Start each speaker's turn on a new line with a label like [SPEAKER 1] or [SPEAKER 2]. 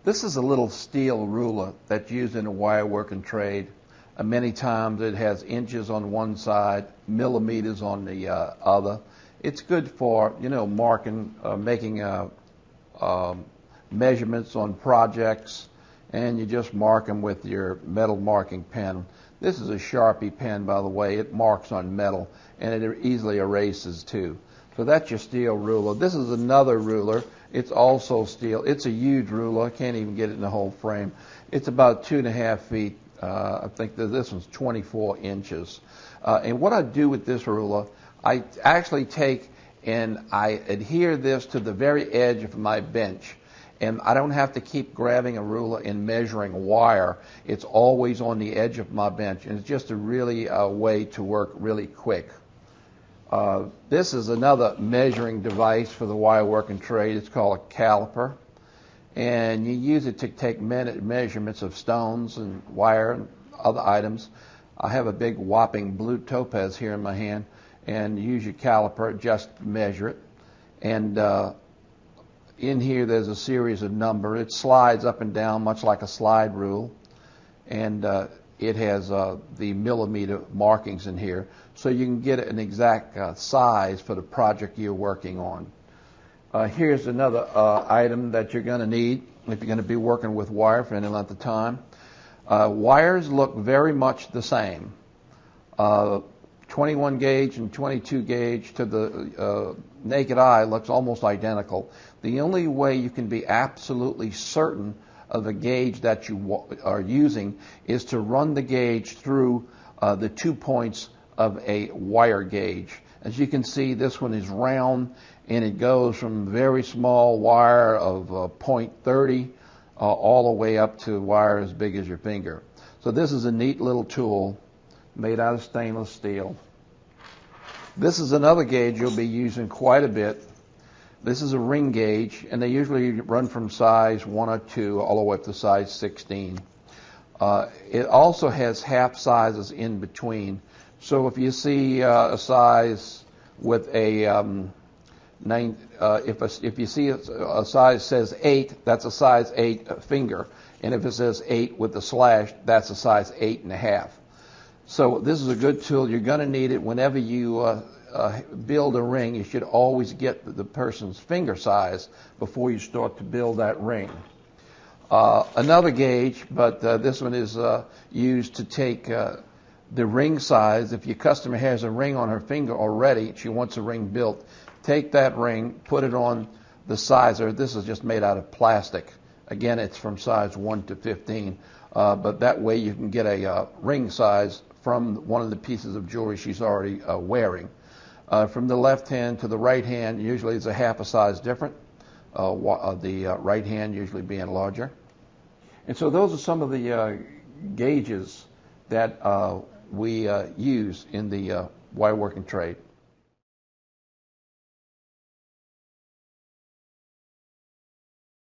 [SPEAKER 1] This is a little steel ruler that's used in the wire working trade. Many times it has inches on one side, millimeters on the other. It's good for, marking, making measurements on projects, and you just mark them with your metal marking pen. This is a Sharpie pen, by the way. It marks on metal, and it easily erases too. So that's your steel ruler. This is another ruler. It's also steel. It's a huge ruler. I can't even get it in the whole frame. It's about 2.5 feet. I think that this one's 24 inches. And what I do with this ruler, I actually take and I adhere this to the very edge of my bench. And I don't have to keep grabbing a ruler and measuring wire. It's always on the edge of my bench. And it's just a really way to work really quick. This is another measuring device for the wire working trade. It's called a caliper. And you use it to take measurements of stones and wire and other items. I have a big whopping blue topaz here in my hand, and use your caliper just to measure it. And in here there's a series of numbers. It slides up and down much like a slide rule, and it has the millimeter markings in here, so you can get an exact size for the project you're working on. Here's another item that you're going to need if you're going to be working with wire for any length of time. Wires look very much the same. 21 gauge and 22 gauge to the naked eye looks almost identical. The only way you can be absolutely certain of the gauge that you are using is to run the gauge through the 2 points of a wire gauge. As you can see, this one is round, and it goes from very small wire of .30 all the way up to wire as big as your finger. So this is a neat little tool made out of stainless steel. This is another gauge you'll be using quite a bit. This is a ring gauge, and they usually run from size 1 or 2 all the way up to size 16. It also has half sizes in between. So if you see a size with a if you see a size says 8, that's a size 8 finger, and if it says 8 with a slash, that's a size 8.5. So this is a good tool. You're going to need it whenever you build a ring. You should always get the person's finger size before you start to build that ring. Another gauge, but this one is used to take the ring size. If your customer has a ring on her finger already, she wants a ring built, take that ring, put it on the sizer. This is just made out of plastic. Again, it's from size 1 to 15, but that way you can get a ring size from one of the pieces of jewelry she's already wearing. From the left hand to the right hand, usually it's a half a size different, the right hand usually being larger. And so those are some of the gauges that we use in the wire working trade.